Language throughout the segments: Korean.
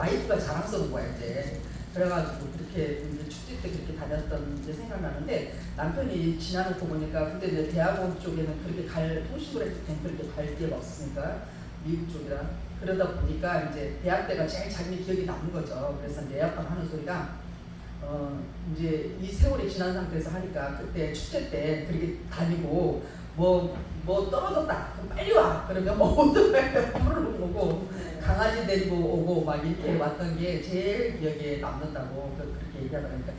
와이프가 자랑스러운 거야 이제. 그래가지고 그렇게 이제 축제 때 그렇게 다녔던 이제 생각나는데 남편이 지나놓고 보니까 근데 이제 대학원 쪽에는 그렇게 통신을 했을 땐 그렇게 갈 기회가 없으니까 미국 쪽이라 그러다 보니까 이제 대학 때가 제일 자기 기억이 남는 거죠. 그래서 이제 에어컨 하는 소리가 이제 이 세월이 지난 상태에서 하니까 그때 축제 때 그렇게 다니고 뭐 떨어졌다 그럼 빨리 와 그러면 오토바이 부르러 오고 강아지 데리고 오고 막 이렇게 왔던 게 제일 기억에 남는다고 그렇게 얘기하다 보니까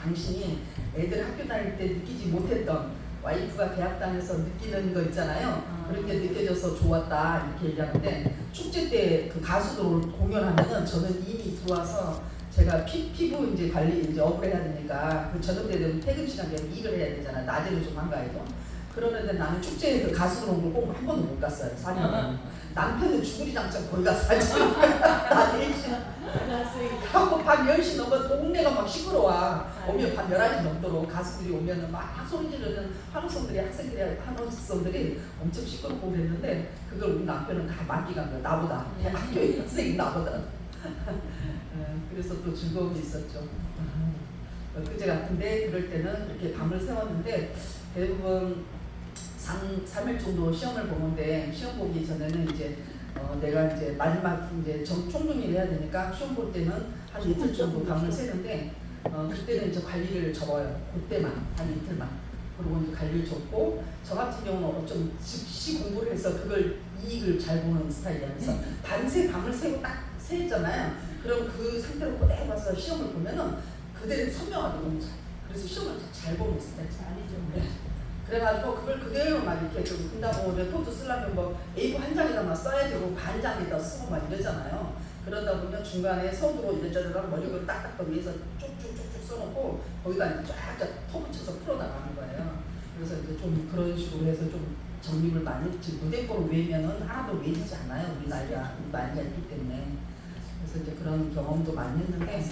당신이 애들 학교 다닐 때 느끼지 못했던 와이프가 대학 다녀서 느끼는 거 있잖아요. 그렇게 느껴져서 좋았다 이렇게 얘기하는데 축제 때 그 가수들 공연하면은 저는 이미 들어와서 제가 피부 이제 관리 이제 업을 해야 되니까 그 저녁 때 되면 퇴근 시간 되면 일을 해야 되잖아. 낮에는 좀 한가해도. 그러는데 나는 축제에 그 가수들 온 걸 꼭 한 번도 못 갔어요. 4년. 남편은 주구리장창 거기 가서 하지. 나 대신 하고 밤 10시 넘으면 동네가 막 시끄러워. 오면 밤 11시 넘도록 가수들이 오면은 막 소리 지르는 한옥성들이 엄청 시끄럽고 그랬는데 그걸 우리 남편은 다 만기간 거야. 나보다. 학교에 선생님 나보다. 그래서 또 즐거움이 있었죠. 그제 같은데 그럴 때는 이렇게 밤을 새웠는데 대부분 3일 정도 시험을 보는데 시험 보기 전에는 이제 내가 이제 마지막 이제 총정리를 해야 되니까 시험 볼 때는 한 이틀 정도 밤을 새는데 그때는 이제 관리를 접어요. 그때만 한 이틀만. 그리고 이제 관리를 접고 저 같은 경우는 좀 즉시 공부를 해서 그걸 이익을 잘 보는 스타일이야. 그래서 밤새 밤을 새고 딱 새잖아요. 그럼 그 상태로 그대로 가서 시험을 보면은 그대로 선명하게 너무 잘. 그래서 시험을 잘 보는 스타일. 아니죠. 네. 그래가지고 그걸 그대로 막 이렇게 좀 푼다고 레포트 쓰려면 뭐 A4 한 장에다만 써야 되고 반 장에다 쓰고 막 이러잖아요. 그러다 보면 중간에 손으로 이래저래 머리를 딱딱 위에서 쭉쭉쭉쭉 써놓고 거기다 이제 쫙쫙 터붙여서 풀어나가는 거예요. 그래서 이제 좀 그런 식으로 해서 좀 정립을 많이 했지. 무대법을 외우면은 하나도 외지지 않아요. 우리 나이가 있기 때문에. 그래서 이제 그런 경험도 많이 했는데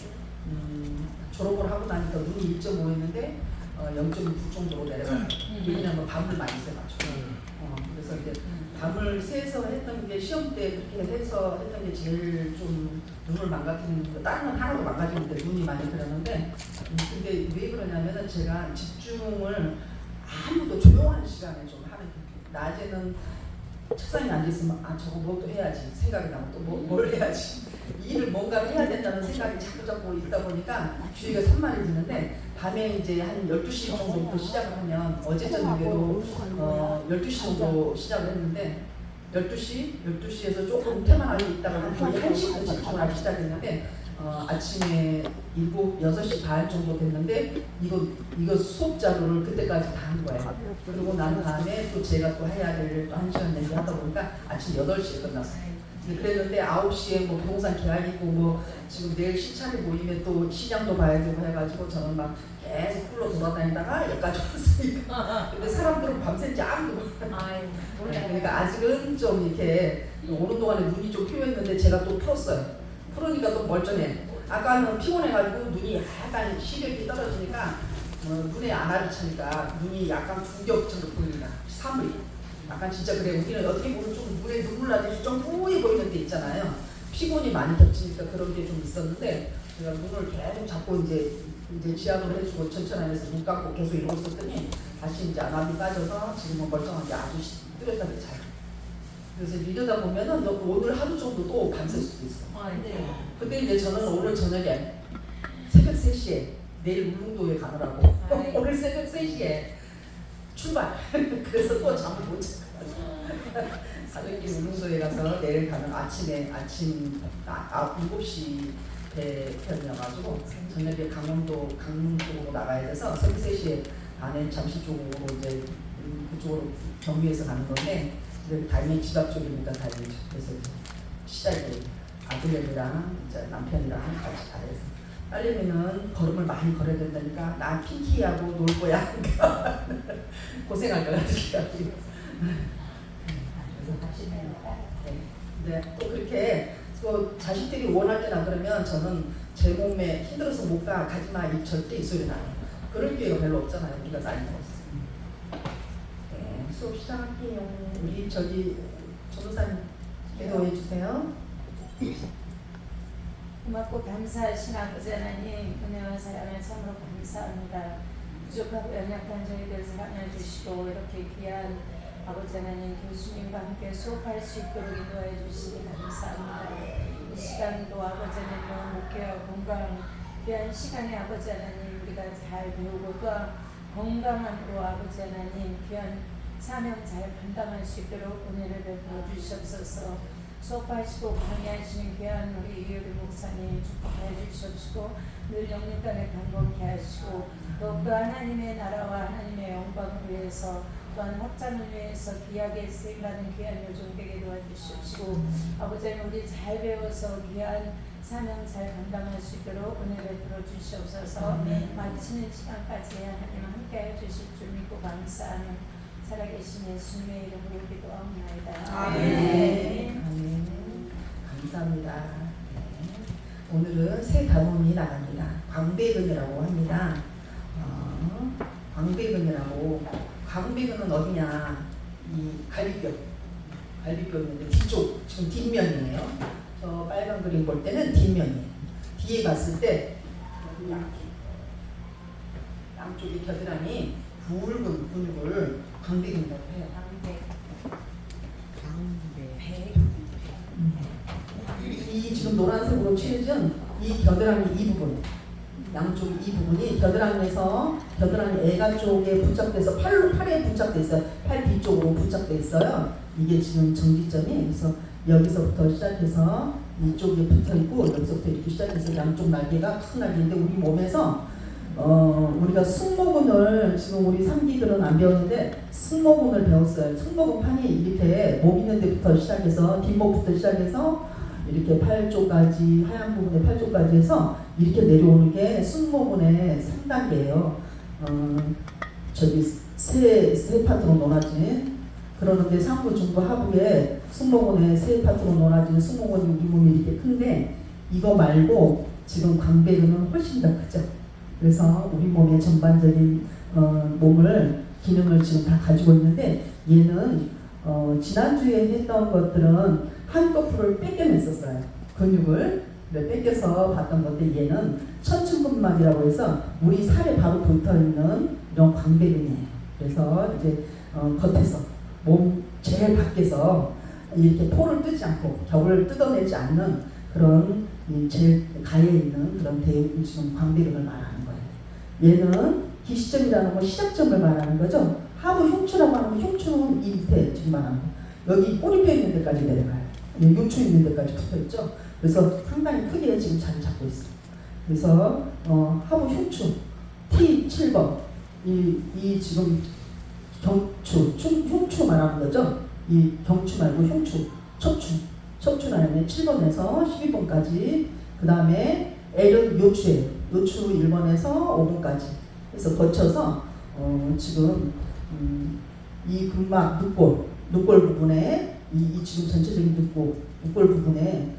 졸업을 하고 나니까 눈이 1.5였는데 0.9 정도로 내려가요. 왜냐면 밤을 많이 새가지고. 그래서 이제 밤을 새서 했던 게 시험 때 그렇게 해서 했던 게 제일 좀 눈을 망가뜨리는 거. 다른 건 하나도 망가지는데 눈이 많이 그러는데 근데 왜 그러냐면은 제가 집중을 아무도 조용한 시간에 좀 하는 게 낮에는 책상에 앉아있으면 저거 뭐 또 해야지 생각이 나고 또 뭘 해야지 일을 뭔가를 해야 된다는 생각이 자꾸 있다 보니까 주의가 산만해지는데 밤에 이제 한 12시 정도부터 시작을 하면 어제 저녁에도 12시 정도 시작을 했는데 12시에서 조금 테마하게 있다가 한 거의 1시부터 집중하기 시작했는데 아침에 6시 반 정도 됐는데 이거 수업 자료를 그때까지 다 한 거예요. 그리고 난 다음에 또 제가 또 해야 될 또 1시간 내기 하다 보니까 아침 8시에 끝났어요. 그랬는데 9시에 뭐 부동산 계약 있고 뭐 지금 내일 시차를 모이면 또 시장도 봐야 되고 해가지고 저는 막 계속 풀로 돌아다니다가 여기까지 왔으니까 근데 사람들은 밤샌지 아무도 몰라요. 그러니까 아직은 좀 이렇게 오는 동안에 눈이 좀 피곤했는데 제가 또 풀었어요. 풀으니까 또 멀쩡해. 아까는 피곤해가지고 눈이 약간 시력이 떨어지니까 눈에 안압이 차니까 눈이 약간 구겹처럼 보이니까 사물이 약간 진짜 그래. 우리는 어떻게 보면 좀 눈에 눈물 나듯이 좀 뿌이 보이는 데 있잖아요. 피곤이 많이 겹치니까 그런 게 좀 있었는데 제가 눈을 계속 잡고 이제 지압을 해주고 천천하면서 눈 감고 계속 이러고 있었더니 다시 이제 안압이 빠져서 지금은 멀쩡하게 아주 뚜렷하게 잘. 그래서 이러다 보면은 오늘 하루 정도 또 밤샐 수도 있어. 네. 근데 이제 저는 오늘 저녁에 새벽 3시에 내일 울릉도에 가느라고 오늘 새벽 3시에 출발. 그래서 또 잠을 못 잤어요. 가족끼리 울릉도에 가서 내일 가는 아침 7시 배 편이어가지고 저녁에 강릉 쪽으로 나가야 돼서 새벽 3시에 반에 잠시 쪽으로 이제 그쪽으로 경유해서 가는 건데 다행히 집 앞 쪽이니까 다행이죠. 그래서 시작이 아들내미랑 이제 남편이랑 같이 가야해서 딸내미는 걸음을 많이 걸어야 된다니까 나 핑키하고 놀 거야. 고생할 것 같으니까. 네, 또 그렇게 또 자식들이 원할 때나 그러면 저는 제 몸에 힘들어서 못 가지마 이 절대 이 소리 나요. 그럴 기회가 별로 없잖아요. 우리가 나이 먹었어요. 네, 수업 시작할게요. 우리 전도사님 기도해 주세요. 고맙고 감사하신 아버지 하나님, 은혜와 사랑을 참으로 감사합니다. 부족하고 연약한 저희들 사랑해 주시고 이렇게 귀한 아버지 하나님 교수님과 함께 수업할 수 있도록 인도해 주시니 감사합니다. 이 시간도 아버지 하나님 목회와 건강 귀한 시간에 아버지 하나님 우리가 잘 배우고 또 건강함으로 아버지 하나님 귀한 사명 잘 감당할 수 있도록 은혜를 베풀어 주시옵소서. 수업하시고 강의하시는 귀한 우리 이효리 목사님 축복하여 주시옵시고 늘 영육간에 강건케 하시고 더욱더 하나님의 나라와 하나님의 영광을 위해서 또한 확장을 위해서 귀하게 쓰임받는 귀한 요정 되게 도와주시옵시고 아버지 우리 잘 배워서 귀한 사명 잘 감당할 수 있도록 은혜 베풀어 주시옵소서. 마치는 시간까지 하나님 함께해 주실 줄 믿고 감사하는 살아계신 예수님의 이름으로 기도합니다. 아멘. 아멘. 감사합니다. 네. 오늘은 새 단원이 나갑니다. 광배근이라고 합니다. 광배근이라고. 광배근은 어디냐? 이 갈비뼈. 갈비뼈는 뒤쪽, 지금 뒷면이에요. 저 빨간 그림 볼 때는 뒷면이에요. 뒤에 봤을 때 양쪽이 겨드랑이 굵은 근육을 광배근이라고 해요. 이 지금 노란색으로 칠해준 이 겨드랑이 이 부분, 양쪽 이 부분이 겨드랑이에서 겨드랑이 애가 쪽에 부착돼서 팔에 부착돼 있어요. 팔 뒤쪽으로 부착돼 있어요. 이게 지금 정지점이 그래서 여기서부터 시작해서 이쪽에 붙어 있고 여기서부터 이렇게 시작해서 양쪽 날개가 큰 날개인데 우리 몸에서 우리가 승모근을 지금 우리 상기들은 안 배웠는데 승모근을 배웠어요. 승모근 판이 이렇게 몸 있는 데부터 시작해서 뒷목부터 시작해서 이렇게 팔 쪽까지 하얀 부분에 팔 쪽까지 해서 이렇게 내려오는 게 승모근의 3단계예요. 저기 세 파트로 놀아진 그러는데 상부 중부 하부에 승모근의 세 파트로 놀아진 승모근이 우리 몸이 이렇게 큰데 이거 말고 지금 광배근은 훨씬 더 크죠. 그래서 우리 몸의 전반적인 몸을 기능을 지금 다 가지고 있는데 얘는 지난주에 했던 것들은 한꺼풀을 뺏겨냈었어요. 근육을 뺏겨서 봤던 건데 얘는 천층근막이라고 해서 우리 살에 바로 붙어있는 이런 광배근이에요. 그래서 이제 겉에서 몸 제일 밖에서 이렇게 포를 뜨지 않고 격을 뜯어내지 않는 그런 제일 가에 있는 그런 지금 광배근을 말하는 거예요. 얘는 기시점이라는 건 시작점을 말하는 거죠. 하부 흉추라고 하는 건 흉추는 이 밑에 지금 말하는 거. 여기 꼬리뼈 있는 데까지 내려가요. 요추 있는 데까지 붙어 있죠. 그래서 상당히 크게 지금 자리 잡고 있어요. 그래서 하부 흉추 T7번 이 지금 경추 흉추 말하는 거죠. 이 경추 말고 흉추 척추 라인에 7번에서 12번까지 그 다음에 L은 요추예요. 요추 1번에서 5번까지 그래서 거쳐서 지금 이 근막 늑골 부분에 이 지금 전체적인 늑골 부분에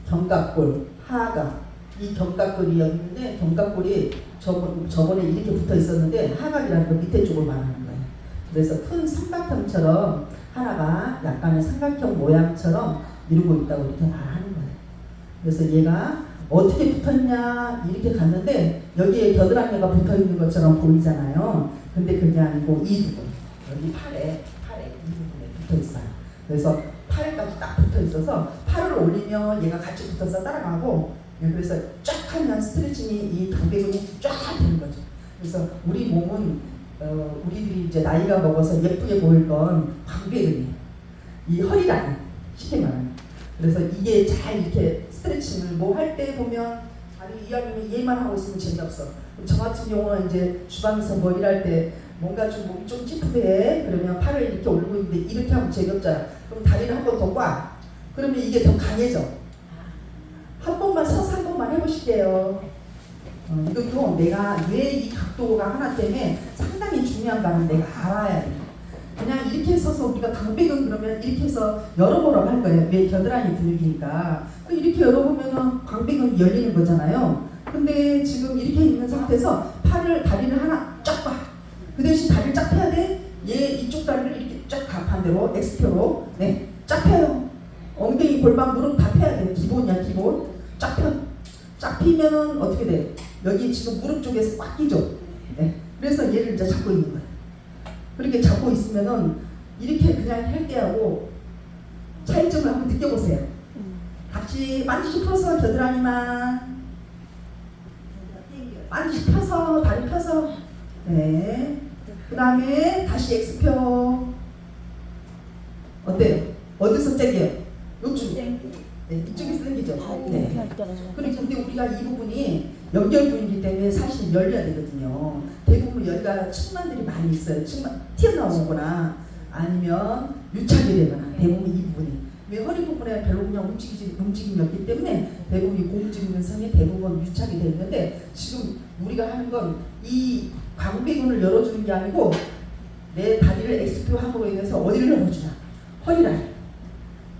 견갑골, 하각 이 견갑골이 여기 있는데 견갑골이 저번에 이렇게 붙어 있었는데 하각이라는 거 밑에 쪽을 말하는 거예요. 그래서 큰 삼각형처럼 하나가 약간의 삼각형 모양처럼 이루고 있다고 이렇게 말하는 거예요. 그래서 얘가 어떻게 붙었냐 이렇게 갔는데 여기에 겨드랑이가 붙어 있는 것처럼 보이잖아요. 근데 그게 아니고 이 부분 여기 팔에 이 부분에 붙어 있어요. 그래서 팔에까지 딱 붙어 있어서 팔을 올리면 얘가 같이 붙어서 따라가고 그래서 쫙 하면 스트레칭이 이 광배근이 쫙 되는 거죠. 그래서 우리 몸은 우리들이 이제 나이가 먹어서 예쁘게 보일 건 광배근이에요. 이 허리 라인 쉽게 말하면. 그래서 이게 잘 이렇게 스트레칭을 뭐 할 때 보면 다리 이야기는 얘만 하고 있으면 재미없어. 저 같은 경우는 이제 주방에서 뭐 일할 때 뭔가 좀 몸이 좀 찌푸대 그러면 팔을 이렇게 올리고 있는데 이렇게 하면 재미없잖아. 그럼 다리를 한 번 더 꽉. 그러면 이게 더 강해져. 한 번만 서서 한 번만 해보실게요. 이것도 내가 왜 이 각도가 하나 때문에 상당히 중요한가는 내가 알아야 돼. 그냥 이렇게 서서 우리가 광배근 그러면 이렇게 해서 열어보라고 할 거예요. 왜 겨드랑이 근육이니까. 이렇게 열어보면 광배근이 열리는 거잖아요. 근데 지금 이렇게 있는 상태에서 다리를 하나 쫙 봐. 그 대신 다리를 쫙 펴야 돼. 얘 이쪽 다리를 이렇게 쫙 반대로 X표로 쫙 펴요. 엉덩이 골반 무릎 다 펴야 돼. 기본이야 기본. 쫙 펴. 쫙 피면은 어떻게 돼? 여기 지금 무릎 쪽에서 꽉 끼죠. 네. 그래서 얘를 이제 잡고 있는 거예요. 그렇게 잡고 있으면은 이렇게 그냥 할 때하고 차이점을 한번 느껴보세요. 같이 반드시 풀어서 겨드랑이만 반드시 펴서 다리 펴서 네. 그 다음에 다시 X표 어때요? 어디서 땡겨요? 요쪽 네, 이쪽에서 당기죠. 네. 그리고 근데 우리가 이 부분이 연결부이기 때문에 사실 열려야 되거든요. 대부분 여기가 측만들이 많이 있어요. 측만 튀어나오거나 아니면 유착이 되거나 대부분 이 부분이. 왜 허리 부분에 별로 그냥 움직임이 없기 때문에 대부분 이 고무줄근성이 대부분 유착이 되어 있는데 지금 우리가 하는 건 이 광배근을 열어주는 게 아니고 내 다리를 X표 함으로 인해서 어디를 열어주냐? 허리 라인.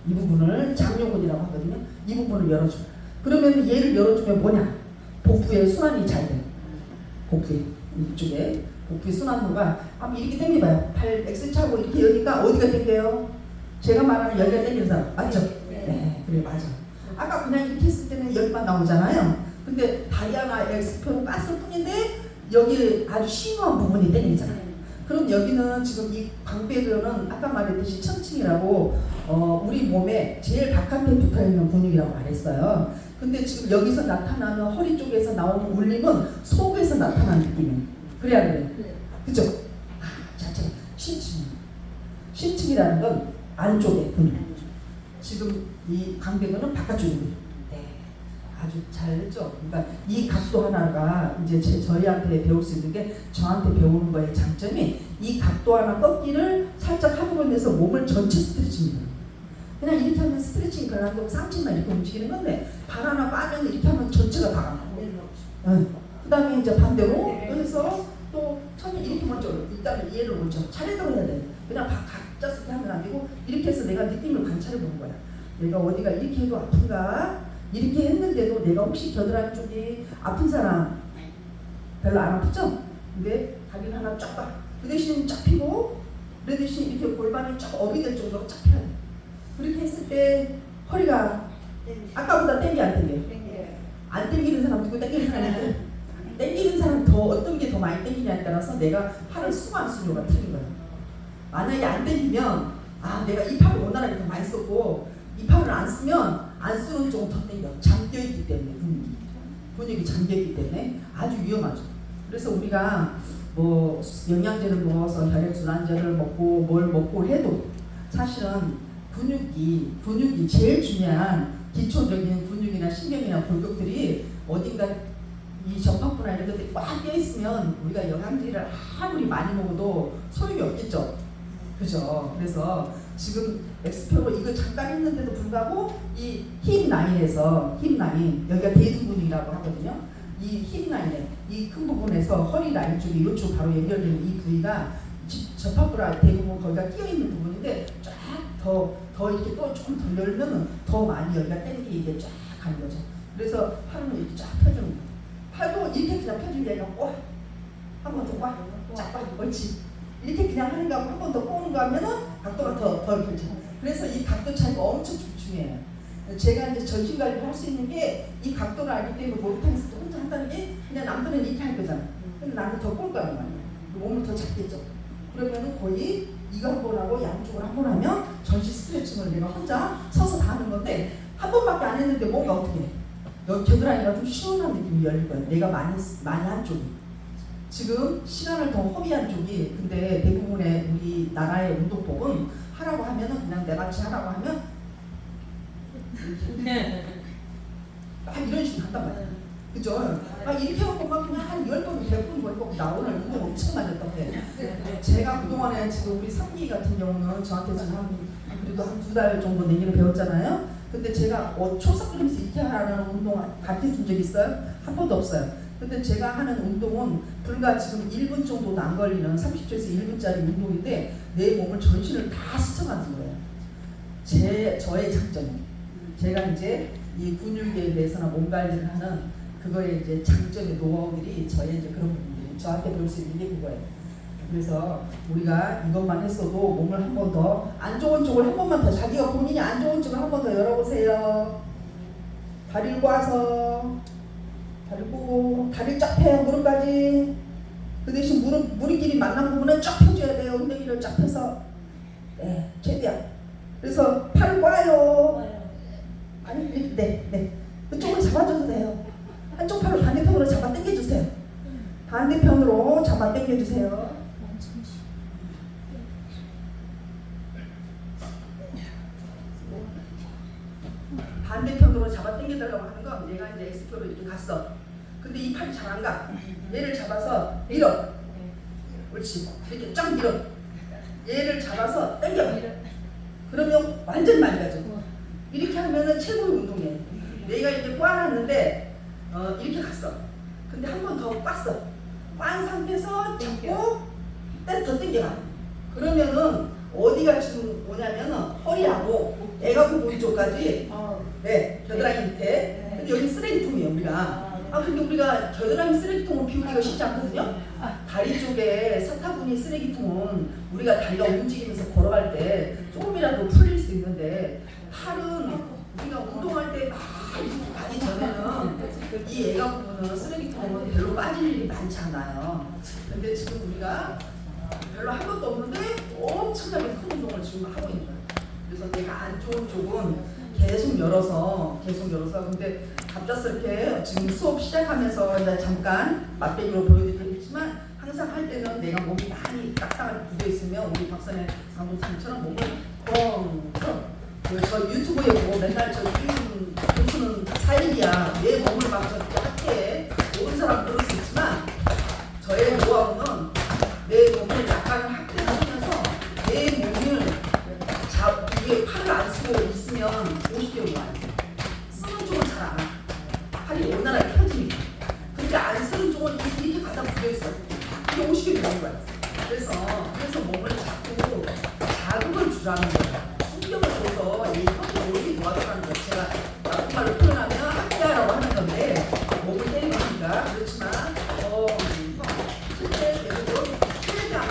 이 부분을 장요근이라고 하거든요. 이 부분을 열어줘. 그러면 얘를 열어주면 뭐냐? 복부에 순환이 잘 돼. 복부에 이쪽에 복부의 순환도가 한번 이렇게 당겨봐요. 팔 X 차고 이렇게 여니까 어디가 당겨요? 제가 말하는 여기가 당기는 사람 맞죠? 네, 그래 맞아. 아까 그냥 이렇게 했을 때는 여기만 나오잖아요. 근데 다리 하나 X표로 깠을 뿐인데 여기 아주 심오한 부분이 당기잖아. 그럼 여기는 지금 이 광배근은 아까 말했듯이 천층이라고 우리 몸에 제일 바깥에 붙어있는 근육이라고 말했어요. 근데 지금 여기서 나타나는 허리 쪽에서 나오는 울림은 속에서 나타나는 느낌이에요. 그래야 그래. 그죠? 자체가 심층이라는 건 안쪽에 근육. 지금 이 광배근은 바깥쪽이에요. 네, 아주 잘했죠. 그러니까 이 각도 하나가 이제 저희한테 배울 수 있는 게 저한테 배우는 거의 장점이 이 각도 하나 꺾기를 살짝 함으로 인해서 몸을 전체 스트레칭입니다. 그냥 이렇게 하면 스트레칭이 별로 안 되고 상체만 이렇게 움직이는 건데 발 하나 빠면 이렇게 하면 전체가 다 가고. 그 다음에 이제 반대로 또 해서 또 처음에 이렇게 먼저 일단은 얘를 먼저 차례대로 해야 돼. 그냥 각자 이렇게 하면 안 되고 이렇게 해서 내가 느낌을 관찰해 보는 거야. 내가 어디가 이렇게 해도 아픈가? 이렇게 했는데도 내가 혹시 겨드랑이 쪽이 아픈 사람 별로 안 아프죠? 근데 다리를 하나 쫙 봐. 그 대신 쫙 펴고 그 대신 이렇게 골반이 쫙 업이 될 정도로 쫙 펴야 돼. 그렇게 했을 때 허리가 아까보다 땡기 안 땡겨요? 안 땡기는 사람 누구 땡기는 사람인데 땡기는 사람 더 어떤 게 더 많이 땡기냐에 따라서 내가 팔을 쓰고 안 쓰려가 틀린 거야. 만약에 안 땡기면 아 내가 이 팔을 원활하게 더 많이 썼고 이 팔을 안 쓰면 안 쓰는 쪽은 더 땡겨. 잠겨있기 때문에 근육이 잠겨있기 때문에 아주 위험하죠. 그래서 우리가 뭐 영양제를 먹어서 혈액순환제를 먹고 뭘 먹고 해도 사실은 근육이 제일 중요한 기초적인 근육이나 신경이나 골격들이 어딘가 이 접합부나 이런 것들이 꽉 껴있으면 우리가 영양제를 아무리 많이 먹어도 소용이 없겠죠. 그죠? 그래서 지금 X표로 이거 잠깐 했는데도 불구하고 이 힙 라인에서 힙 라인 여기가 대둔근육이라고 하거든요. 이 힙 라인에 이 큰 부분에서 허리 라인 쪽에 이쪽 바로 연결되는 이 부위가 접합부라 대부분 거기가 끼어 있는 부분인데 쫙 더 이렇게 또 조금 더 열면은 더 많이 여기가 땡기게 쫙 가는 거죠. 그래서 팔은 이렇게 쫙 펴주는 거예요. 팔도 이렇게 그냥 펴주는 게 아니라 한 번 더 쫙 옳지. 이렇게 그냥 하는 거하고 한 번 더 꼬는 거 하면은 각도가 더 펼쳐. 그래서 이 각도 차이가 엄청 중요해요. 제가 이제 전신 관리를 할 수 있는 게 이 각도를 알기 때문에 목욕탕에서도 혼자 한다는 게 그냥 남들은 이렇게 할 거잖아. 근데 나는 더 꼴 거란 말이야. 몸을 더 잡겠죠. 그러면은 거의 이거 한 번 하고 양쪽을 한 번 하면 전신 스트레칭을 내가 혼자 서서 다 하는 건데 한 번밖에 안 했는데 뭔가 어떻게 해? 여기 겨드랑이가 좀 시원한 느낌이 열릴 거예요. 내가 많이 한 쪽이. 지금 시간을 더 허비한 쪽이 근데 대부분의 우리 나라의 운동법은 하라고 하면은 그냥 내같이 하라고 하면 막 이런 식으로 한단 말이야. 그죠? 막 이렇게 하고 막 그냥 한 10번, 100번 걸고 나 오늘 운동 엄청 많이 했던데 제가 그동안에 지금 우리 3기 같은 경우는 저한테 지금 그래도 한 2달 정도 내기를 배웠잖아요. 근데 제가 초석 그리면서 이렇게 하라는 운동 가르쳐준 적 있어요? 한 번도 없어요. 근데 제가 하는 운동은 불과 지금 1분 정도도 안 걸리는 30초에서 1분짜리 운동인데 내 몸을 전신을 다 스쳐가는 거예요. 저의 장점이 제가 이제 이 근육에 대해서나 몸 관리를 하는 그거의 이제 장점의 노하우들이 저의 이제 그런 부분들이 저한테 배울 수 있는 게 그거예요. 그래서 우리가 이것만 했어도 몸을 한 번 더 안 좋은 쪽을 한 번만 더 자기가 본인이 안 좋은 쪽을 한 번 더 열어보세요. 다리를 꽈서 다리 꼬고 다리를 쫙 펴요. 무릎까지. 그 대신 무릎 길이 만난 부분은 쫙 펴줘야 돼요. 엉덩이를 쫙 펴서 네, 최대한. 그래서 팔을 꽈요. 아니 네. 그쪽으로 잡아줘도 돼요. 한쪽 팔로 반대편으로 잡아 당겨주세요. 반대편으로 잡아 당겨주세요. 반대편으로 잡아 당겨달라고 하는 건 내가 이제 X표로 이렇게 갔어. 근데 이 팔이 잘 안 가. 얘를 잡아서 밀어. 옳지. 이렇게 쫙 밀어. 얘를 잡아서 당겨. 그러면 완전 많이 가죠. 이렇게 하면은 최고의 운동이에요. 내가 이렇게 꽈놨는데 이렇게 갔어. 근데 한 번 더 꽈어. 꽈은 상태에서 잡고 더 당겨가. 그러면은 어디가 지금 오냐면은 허리하고 애가 부분 쪽까지 네, 겨드랑이 밑에. 근데 여기 쓰레기통이에요 우리가. 근데 우리가 겨드랑이 쓰레기통을 비우기가 쉽지 않거든요. 다리 쪽에 사타구니 쓰레기통은 우리가 다리가 움직이면서 걸어갈 때 조금이라도 풀릴 수 있는데 팔은 우리가 운동할 때 가기 전에는 이 애가 부분은 쓰레기통은 별로 빠질 일이 많지 않아요. 근데 지금 우리가 별로 한 것도 없는데 엄청나게 큰 운동을 지금 하고 있는 거예요. 그래서 내가 안 좋은 쪽은 계속 열어서 근데 갑작스럽게 지금 수업 시작하면서 이제 잠깐 맛배기로 보여드리겠지만 항상 할 때는 내가 몸이 많이 딱딱하게 굳어 있으면 우리 박선혜 강동사님처럼 몸을 뻥뻥 저 유튜브에 보고 맨날 저 교수는 사일이야 내 몸을 막 저렇게 해 모든 사람 그럴 수 있지만 저의 노하우는 내 몸을 약간 확대하면서 내 몸을 이게 팔을 안 쓰고 있으면 50kg 와요. 쓰는 쪽은 잘 안 와. 팔이 원활하게 펴지니까. 근데 안 쓰는 쪽은 이렇게 가다 붙어있어. 이게 50kg 되는 거야. 그래서 몸을 자꾸 자극을 주라는 거야. 신경을 줘서 이 혀를 올리게 도와주라는 거야. 제가 나쁜 말로 표현하면 학대하라고 하는 건데 몸을 때리는 거니까 그렇지만 실제 그래도 최대한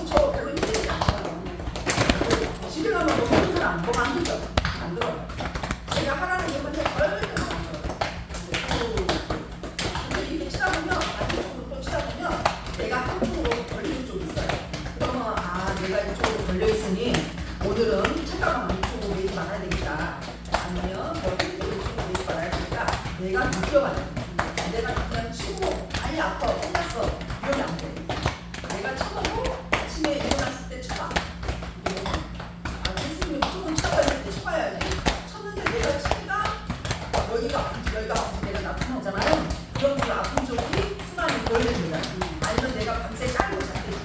저 별로 힘들지 않아요. 집에 가면 너무 힘든 사람 너무 안 들죠? 안 들어요. 제가 하라는 게 먼저 절대 안 들어요. 근데 이렇게 치다 보면 반대쪽으로 또 치다 보면 내가 한쪽으로 걸리는 쪽이 있어요. 그러면 내가 이쪽으로 걸려 있으니 오늘은 책가방 이쪽으로 내지 말아야 되겠다. 아니면 이쪽으로 내지 말아야 되겠다. 내가 느껴가요. 내가 그냥 치고 아니 아파 끝났어 이러면 안 돼. 내가 쳐보고 아침에 일어났을 때 쳐봐. 선생님이 조금 쳐봐야 돼. 쳐봐야지. 쳤는데 내가 치니까 여기가 아픈지 내가 나타나잖아요. 그런 걸 아픈 쪽이 순환이 걸립니다. 아니면 내가 밤새 깔고 잤겠지.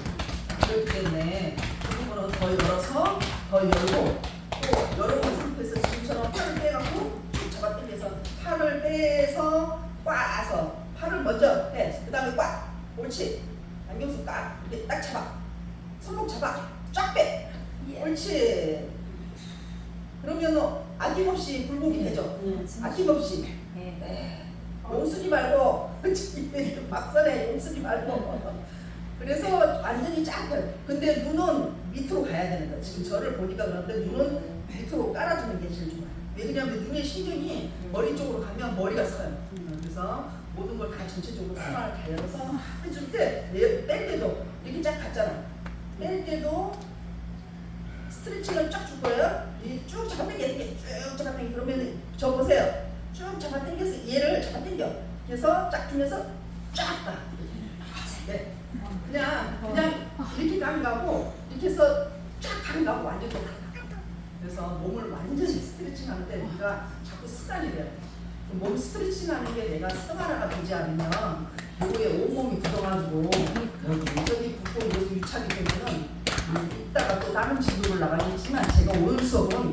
그렇기 때문에 그 부분은 더 열어서 더 열고 또 열어본 상태에서 지금처럼 팔을 빼갖고 쭉 잡아당겨서 팔을 빼서 꽈서 팔을 먼저 해. 그 다음에 꽉. 옳지. 안경수 꽉. 이렇게 딱 잡아. 손목 잡아. 쫙 빼. 옳지. 그러면 아낌없이 굴곡이 되죠. 아낌없이. 네. 용쓰지 말고 박선혜 용쓰지 말고. 그래서 완전히 쫙 펴. 근데 눈은 밑으로 가야 되는 거야. 지금 저를 보니까 그런데 눈은 밑으로 깔아주는 게 제일 좋아요. 왜냐하면 눈의 신경이 머리 쪽으로 가면 머리가 서요. 그래서 모든 걸 다 전체적으로 순환을 다 열어서 해줄 때 뺄 때도 이렇게 쫙 갔잖아. 뺄 때도 스트레칭을 쫙 줄 거예요. 쭉 잡아당겨 쭉 잡아당겨. 그러면 저 보세요. 쭉 잡아당겨서 얘를 잡아당겨. 그래서 쫙 주면서 쫙 가. 네. 그냥 이렇게 가는 거고 이렇게 해서 쫙 가는 거고 완전 또 그래서 몸을 완전히 스트레칭하는데 우리가 자꾸 습관이 돼요. 몸 스트레칭하는 게 내가 습관화가 되지 않으면 요게 온몸이 굳어가지고 여기 붓고 여기 유착이 되면은 이따가 또 다른 진도를 나가겠지만 제가 오늘 수업은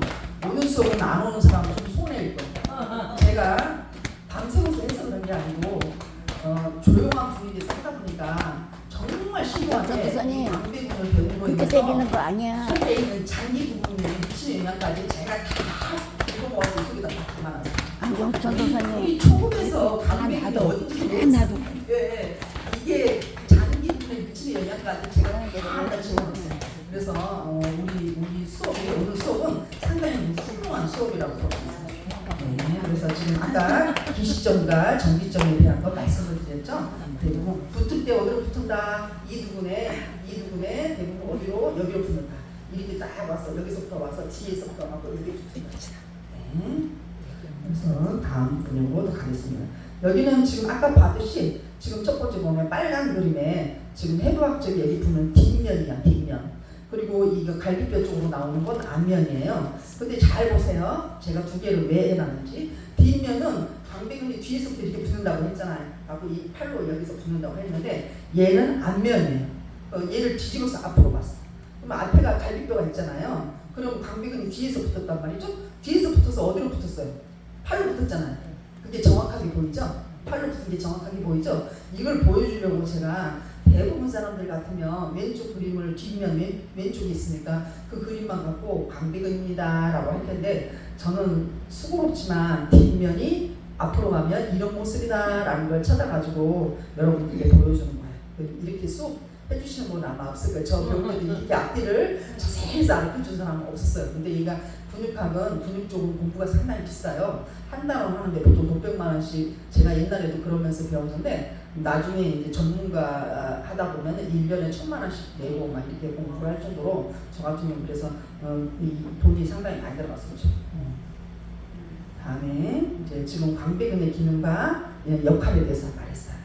안 오는 사람 좀 손해일 거예요. 제가 밤새워서 해서 그런 게 아니고 조용한 분위기에서 하다 보니까 정말 신기하게 강배군을 배우로 인해서 때리는 거 아니야. 속에 있는 장기 부분에 미치는 영향까지 제가 다 읽어모아서 속에다 담아놨어요. 안경수 전도사님. 우리 초급에서 강배군이 어딘지 모르겠어요. 이게 장기 부분에 미치는 영향까지 제가 다 집어넣었어요. 그래서 우리 수업이 오늘 수업은 상당히 훌륭한 수업이라고 볼 수 있습니다. 네, 그래서 지금 아까 기시점과 정기점에 대한 거 말씀을 드렸죠. 대부분 붙을 때 어디로 붙은다. 이 두근에 대부분 어디로 여기로 붙는다. 이렇게 딱 와서 여기서부터 와서 뒤에서부터 와서 이렇게 붙는다. 네. 그래서 다음 근육으로 가겠습니다. 여기는 지금 아까 봤듯이 지금 첫 번째 보면 빨간 그림에 지금 해부학적 예비품은 뒷면이야, 뒷면. 그리고 이거 갈비뼈 쪽으로 나오는 건 앞면이에요. 근데 잘 보세요. 제가 두 개를 왜 해놨는지. 뒷면은 광배근이 뒤에서부터 이렇게 붙는다고 했잖아요. 하고 이 팔로 여기서 붙는다고 했는데 얘는 앞면이에요. 얘를 뒤집어서 앞으로 봤어. 그럼 앞에가 갈비뼈가 있잖아요. 그럼 광배근이 뒤에서 붙었단 말이죠. 뒤에서 붙어서 어디로 붙었어요? 팔로 붙었잖아요. 그게 정확하게 보이죠? 팔로 붙은 게 정확하게 보이죠? 이걸 보여주려고 제가 대부분 사람들 같으면 왼쪽 그림을 뒷면 왼쪽에 있으니까 그 그림만 갖고 광배근입니다 라고 할 텐데 저는 수고롭지만 뒷면이 앞으로 가면 이런 모습이다 라는 걸 찾아가지고 여러분들에게 보여주는 거예요. 이렇게 수업 해주시는 분은 아마 없을 거예요. 저 배울 때도 이렇게 앞뒤를 자세히 가르쳐준 사람은 없었어요. 근데 얘가 근육학은 근육 쪽은 공부가 상당히 비싸요. 한 달은 하는데 보통 600만 원씩 제가 옛날에도 그러면서 배웠는데 나중에 이제 전문가 하다 보면 1년에 1000만 원씩 내고 막 이렇게 공부를 할 정도로 저 같은 경우 그래서 이 돈이 상당히 많이 들어갔었죠. 다음에 이제 지금 광배근의 기능과 역할에 대해서 말했어요.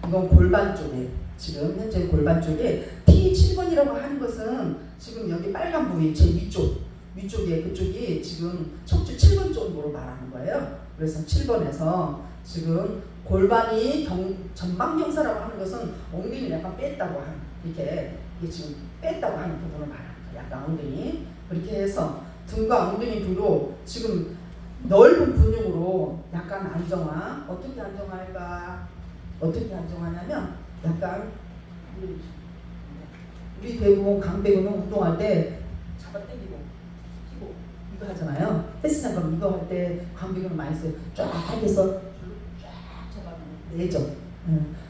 이건 골반 쪽에 지금 현재 골반 쪽에 T7번이라고 하는 것은 지금 여기 빨간 부위 제 위쪽에 그쪽이 지금 척추 7번 정도로 말하는 거예요. 그래서 7번에서 지금 골반이 전방경사라고 하는 것은 엉덩이를 약간 뺐다고 하는 이게 지금 뺐다고 하는 부분을 말하는 거예요. 약간 엉덩이 그렇게 해서 등과 엉덩이 부위로 지금 넓은 근육으로 약간 안정화. 어떻게 안정화할까? 어떻게 안정하냐면 약간 우리 대부분 강배근은 운동할 때 잡아당기고 피고 이거 하잖아요. 헬스장 가면 이거 할 때 강배근을 많이 써요. 쫙 해서 쫙 잡아주는 내전,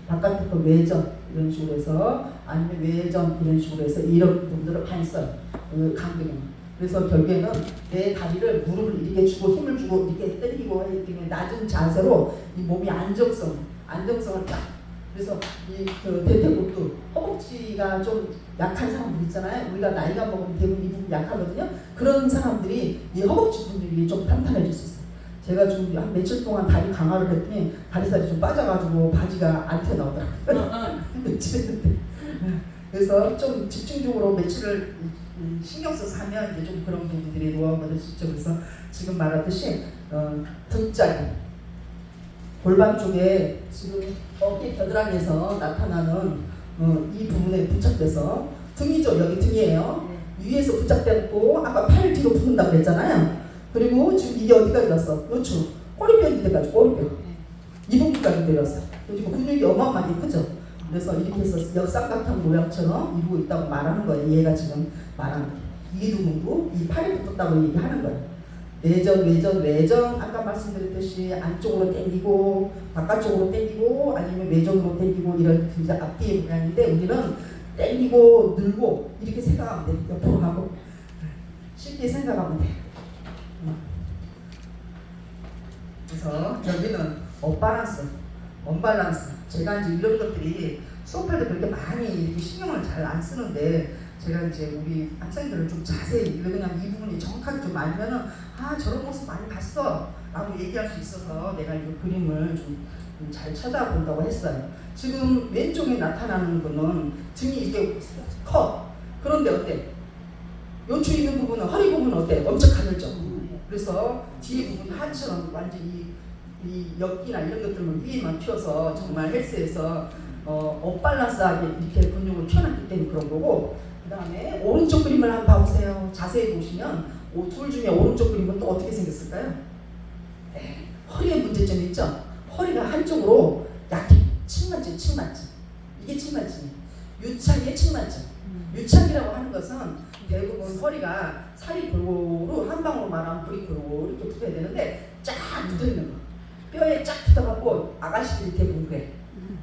바깥에 거 외전 이런 식으로 해서 아니면 외전 이런 식으로 해서 이런 분들을 많이 써요. 강배근. 그래서 결국에는 내 다리를 무릎을 이렇게 주고 힘을 주고 이렇게 당기고 하기 때문에 낮은 자세로 이 몸이 안정성을 딱. 그래서 그 대퇴골두 허벅지가 좀 약한 사람들 있잖아요. 우리가 나이가 먹으면 대부분 이 부분 약하거든요. 그런 사람들이 이 허벅지 근육이 좀 탄탄해질 수 있어요. 제가 좀 한 며칠 동안 다리 강화를 했더니 다리살이 좀 빠져가지고 바지가 안 튀어나오더라고요. 며칠 했는데. 그래서 좀 집중적으로 며칠을 신경 써서 하면 이제 좀 그런 부분들이 노하우가 수 있죠. 그래서 지금 말했듯이 등짝이 골반 쪽에 지금 어깨 겨드랑이에서 나타나는 이 부분에 부착돼서 등이죠. 여기 등이에요. 위에서 부착됐고 아까 팔 뒤로 붙는다고 그랬잖아요. 그리고 지금 이게 어디까지 갔어? 요추 꼬리뼈 밑에까지 꼬리뼈 이 부분까지 내렸어요. 그리고 근육이 어마어마하게 크죠. 그래서 이렇게 해서 역삼각형 모양처럼 이루고 있다고 말하는 거예요. 얘가 지금 말하는 이두근부 이 팔이 붙었다고 얘기하는 거예요. 외전 아까 말씀드렸듯이 안쪽으로 당기고 바깥쪽으로 당기고 아니면 외전으로 당기고 이런 이제 앞뒤의 모양인데 우리는 당기고 늘고 이렇게 생각하면 돼. 옆으로 가고 쉽게 생각하면 돼. 그래서 여기는 언밸런스 제가 이제 이런 것들이 수업할 때 그렇게 많이 신경을 잘 안 쓰는데 제가 이제 우리 학생들을 좀 자세히 왜냐면 이 부분이 정확하게 좀 알면은 저런 모습 많이 봤어 라고 얘기할 수 있어서 내가 이 그림을 좀 잘 찾아본다고 했어요. 지금 왼쪽에 나타나는 거는 등이 이렇게 커. 그런데 어때? 요추 있는 부분은 허리 부분은 어때? 엄청 가늘죠. 그래서 뒤에 부분 하처럼 완전히 이 옆이나 이런 것들은 위에만 튀어서 정말 헬스에서 언밸런스하게 이렇게 근육을 튀어놨기 때문에 그런 거고 그 다음에 오른쪽 그림을 한번 봐보세요. 자세히 보시면 둘 중에 오른쪽 그림은 또 어떻게 생겼을까요? 네, 허리에 문제점이 있죠? 허리가 한쪽으로 약해. 측만증. 이게 측만증이에요. 유착의 측만증. 유착이라고 하는 것은 대부분 허리가 살이 골고루 한 방울로 말하면 물이 골고루 이렇게 붙어야 되는데 쫙 붙어있는 거. 뼈에 쫙 붙어갖고 아가씨들이 대부분 그래.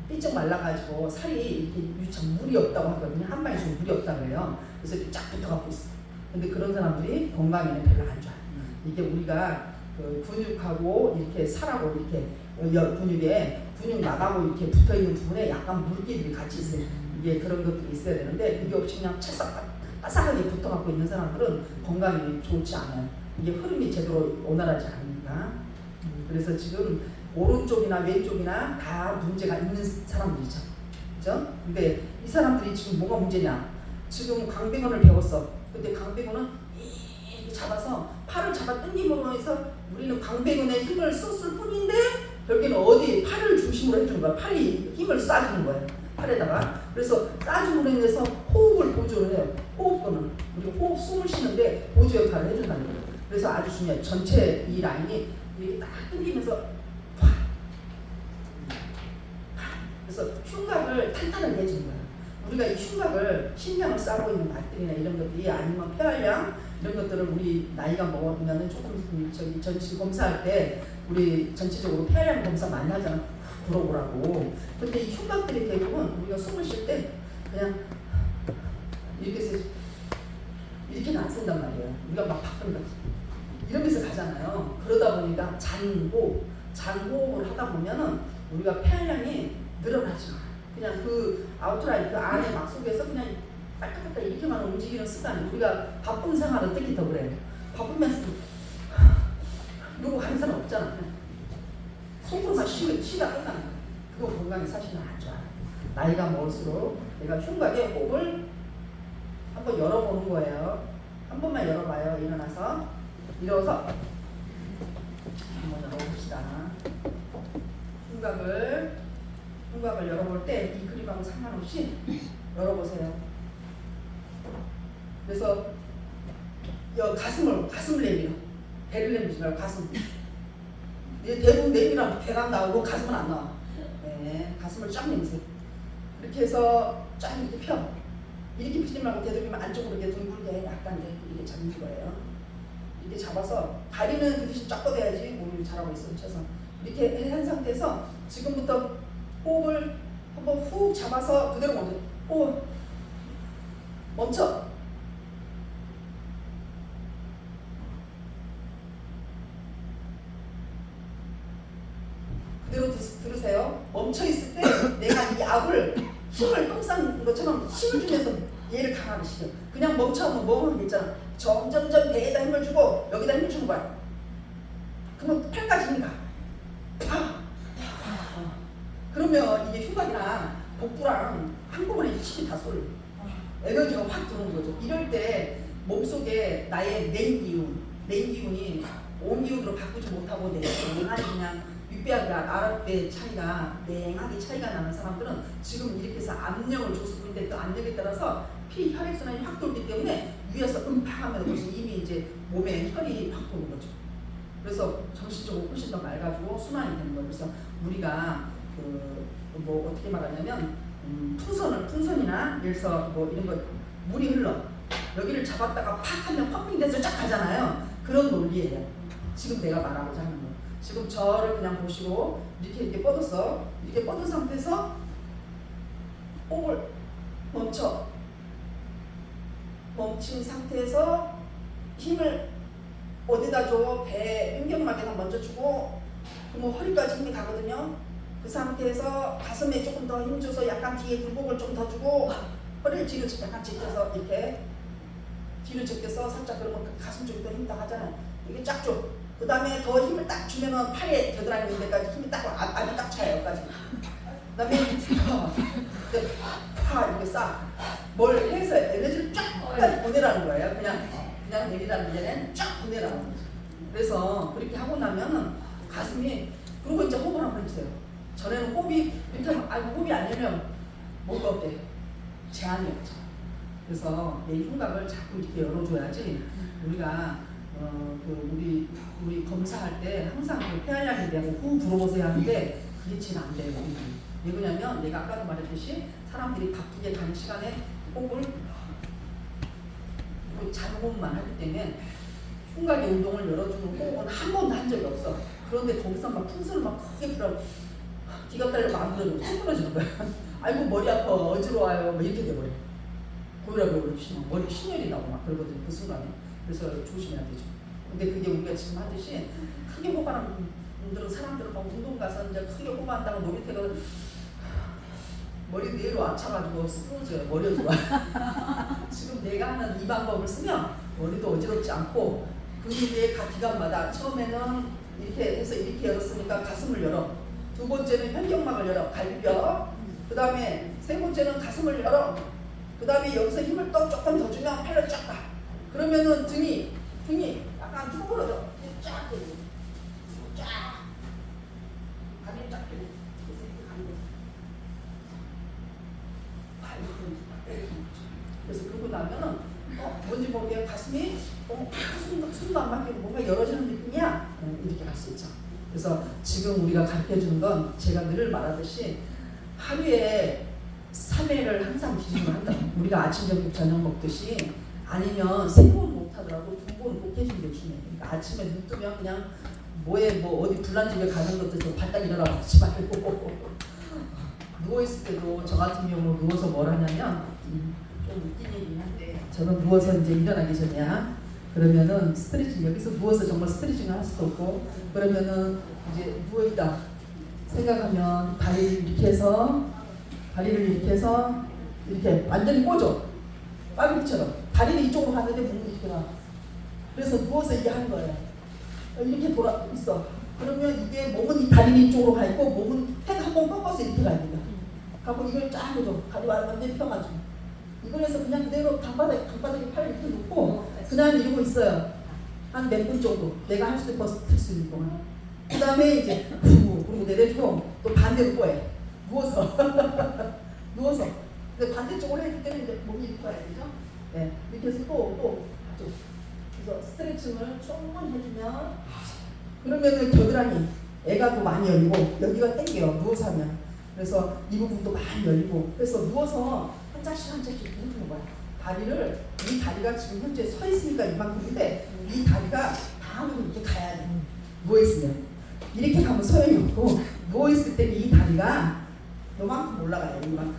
삐쩍 말라가지고 살이 이렇게 유착 물이 없다고 하거든요. 한 방에 좀 물이 없다고 해요. 그래서 이렇게 쫙 붙어갖고 있어. 근데 그런 사람들이 건강에는 별로 안 좋아요. 이게 우리가 그 근육하고 이렇게 살하고 이렇게 근육 나가고 이렇게 붙어 있는 부분에 약간 물기들이 같이 있어요. 이게 그런 것들이 있어야 되는데 그게 없이 그냥 찰싹 바삭하게 붙어갖고 있는 사람들은 건강이 좋지 않아요. 이게 흐름이 제대로 원활하지 않으니까. 그래서 지금 오른쪽이나 왼쪽이나 다 문제가 있는 사람들이죠. 그죠? 근데 이 사람들이 지금 뭐가 문제냐? 지금 강백원을 배웠어. 근데 강백원은 이렇게 잡아서 팔을 잡아 당김으로 해서 우리는 강백원에 힘을 썼을 뿐인데 여기는 어디 팔을 중심으로 해주는 거야. 팔이 힘을 쏴주는 거예요. 팔에다가. 그래서 쏴줌으로 인해서 호흡을 보조를 해요. 호흡권은 우리가 호흡 숨을 쉬는데 보조 역할을 해준다는 거예요. 그래서 아주 중요해요. 전체 이 라인이 이렇게 딱 당기면서 그래서 흉곽을 탄탄하게 해주는 거예요. 우리가 이 흉곽을 신경을 싸고 있는 맛들이나 이런 것들이 아니면 폐활량 이런 것들을 우리 나이가 먹으면 조금 저기 전치 검사할 때 우리 전체적으로 폐활량 검사 많이 하잖아. 물어보라고. 근데 이 흉곽들이 대부분 우리가 숨을 쉴 때 그냥 이렇게 해서 이렇게는 안 쓴단 말이에요. 우리가 막 바꾼다. 이러면서 가잖아요. 그러다 보니까 잔호흡을 하다 보면은 우리가 폐활량이 늘어나지 않아요. 그냥 그 아웃라인 그 안에 막 속에서 그냥 깔깔깔 이렇게만 움직이는 습관이 우리가 바쁜 생활은 특히 더 그래요. 바쁘면서 이러고 가는 사람 없잖아. 속으로만 쉬가 끝나는 거야. 그거 건강에 사실은 안 좋아요. 나이가 먹을수록 내가 흉곽에 호흡을 한번 열어보는 거예요. 한 번만 열어봐요. 일어서 한번 열어봅시다. 흉곽을 열어볼 때 이 그림하고 상관없이 열어보세요. 그래서 가슴을 내밀어. 배를 내밀지 말고 가슴. 대부분 내밀면 배가 나오고 가슴은 안 나와. 네, 가슴을 쫙 내미세요. 이렇게 해서 쫙 이렇게 펴. 이렇게 피지 말고 되도록이면 안쪽으로 이렇게 둥글게 약간 이렇게 잡는 거예요. 이렇게 잡아서 다리는 그 대신 쫙 뻗어야지 몸이 잘하고 있어. 그래서 이렇게 한 상태에서 지금부터 호흡을 한번 훅 잡아서 그대로 멈춰. 호흡 멈춰. 그대로 들으세요. 멈춰 있을 때 내가 이 압을 힘을 똥싼 것처럼 힘을 주면서 얘를 강하게 시켜. 그냥 멈춰하면 멍하게 있잖아. 점점점 배에다 힘을 주고 여기다 힘을 주는 거야. 그러면 팔까지 힘이 가. 그러면 이게 흉곽이랑 복부랑 한꺼번에 힘이 다 쏠려. 에너지가 확 들어오는 거죠. 이럴 때 몸속에 나의 냉기운이 온기운으로 바꾸지 못하고 냉하게 그냥 윗배하고 아랫배 차이가 냉하게 차이가 나는 사람들은 지금 이렇게 해서 압력을 줬을 뿐인데 그 압력에 따라서 피 혈액순환이 확 돌기 때문에 위에서 음파하면 벌써 이미 이제 몸에 혈이 확 도는 거죠. 그래서 정신적으로 훨씬 더 맑아지고 순환이 되는 거예요. 그래서 우리가 뭐 어떻게 말하냐면 풍선이나 예를 들어서 뭐 이런 거 물이 흘러 여기를 잡았다가 팍 하면 펌핑돼서 쫙 가잖아요. 그런 논리예요. 지금 내가 말하고자 하는 거. 지금 저를 그냥 보시고 이렇게 뻗었어. 이렇게 뻗은 상태에서 호흡을 멈춘 상태에서 힘을 어디다 줘? 배 횡격막에다 먼저 주고 그러면 허리까지 힘이 가거든요. 그 상태에서 가슴에 조금 더 힘줘서 약간 뒤에 굴곡을 좀 더 주고 허리를 뒤로 약간 제껴서 이렇게 뒤로 제껴서 살짝 그러면 가슴 쪽이 더 힘 딱 하잖아요. 이게 쫙 줘. 그 다음에 더 힘을 딱 주면은 팔에 겨드랑이 있는 데까지 힘이 딱 압이 딱 차요. 여기까지. 그 다음에 이렇게 싹 뭘 해서 에너지를 쫙 보내라는 거예요. 그냥 내리라는 데는 쫙 보내라는 거죠. 그래서 그렇게 하고 나면은 가슴이 그리고 이제 호흡을 한번 해주세요. 전에는 호흡이 이렇게 호흡이 안 되면 뭐가 어때요? 제한이 없죠. 그래서 내 흉곽을 자꾸 이렇게 열어줘야지 우리가 우리 검사할 때 항상 그 폐활량에 대한 호흡 물어보세요 하는데 그게 제일 안 돼요. 왜 그러냐면 내가 아까도 말했듯이 사람들이 바쁘게 가는 시간에 호흡을 잔호흡만 하기 때문에 흉곽의 운동을 열어주는 호흡은 한 번도 한 적이 없어. 그런데 거기서 막 풍선을 막 크게 불어 뒤가 딸려 막 안 들어주고 쭉 끊어지는 거야. 아이고 머리 아파 어지러워요 뭐 이렇게 돼버려. 고혈압이 오르시면 머리 신혈이 나고 막 그러거든요. 그 순간에. 그래서 조심해야 되죠. 근데 그게 우리가 지금 하듯이 크게 호반하는 분들은 사람들은 막 운동 가서 이제 크게 호반한다고 놀이터가 머리 뇌로 앉혀가지고 쓰러져요. 머리가 좋아. 지금 내가 하는 이 방법을 쓰면 머리도 어지럽지 않고 근육의 각 기관마다 처음에는 이렇게 해서 이렇게 열었으니까 가슴을 열어. 두 번째는 현경막을 열어. 갈비뼈. 그 다음에 세 번째는 가슴을 열어. 그 다음에 여기서 힘을 또 조금 더 주면 팔을 쫙 가. 그러면은 등이 약간 쭈그러져. 쫙 들고. 쫙. 다리 쫙 들고. 그래서 이렇게 가는 거죠. 그래서 그러고 나면은 뭔지 모르게 가슴이 숨도 안 막히고 뭔가 열어지는 느낌이야. 이렇게 갈 수 있죠. 그래서 지금 우리가 가르쳐주는 건 제가 늘 말하듯이 하루에 3회를 항상 기준으로 한다. 우리가 아침 저녁 저녁 먹듯이 아니면 3번 못하더라도 2번 꼭 해주는 게 중요해요. 그러니까 아침에 눈 뜨면 그냥 뭐 어디 불난 집에 가는 것도 좀 발딱 일어나고 하지 말고 누워있을 때도 저 같은 경우는 누워서 뭘 하냐면 좀 웃긴 얘기긴 한데 저는 누워서 이제 일어나기 전이야. 그러면은 스트레칭 여기서 누워서 정말 스트레칭을 할 수도 없고 그러면은 이제 누워있다 생각하면 다리를 이렇게 해서 이렇게 완전히 꽂아. 빠비처럼 다리는 이쪽으로 가는데 몸은 이렇게 가. 그래서 누워서 이게 하는 거예요. 이렇게 돌아 있어. 그러면 이게 몸은 이 다리는 이쪽으로 가 있고 몸은 해가 한번 꺾어서 이렇게 가야 돼요. 하고 이걸 쫙 해줘. 다리 완전히 펴가지고. 이걸 해서 그냥 그대로 강바닥에 팔 이렇게 놓고 그 다음에 이러고 있어요. 한 몇 분 정도. 내가 할 수 있고 버틸 수 있는 동안. 그 다음에 이제 그리고 내려주고 또 반대로 꼬해. 누워서. 근데 반대쪽으로 해줄 때는 이제 몸이 이렇게 와야 되죠. 네. 이렇게 해서 또 아주. 그래서 스트레칭을 충분히 해주면 그러면은 겨드랑이 애가 또 많이 열리고 여기가 땡겨요. 누워서 하면. 그래서 이 부분도 많이 열리고 그래서 누워서 한 짝씩 이렇게 해주는 거야. 이 다리가 지금 현재 서 있으니까 이만큼인데 이 다리가 다음으로 이렇게 가야 돼. 누워있으면. 이렇게 가면 소용이 없고 누워있을 때는 이 다리가 요만큼 올라가요. 이만큼.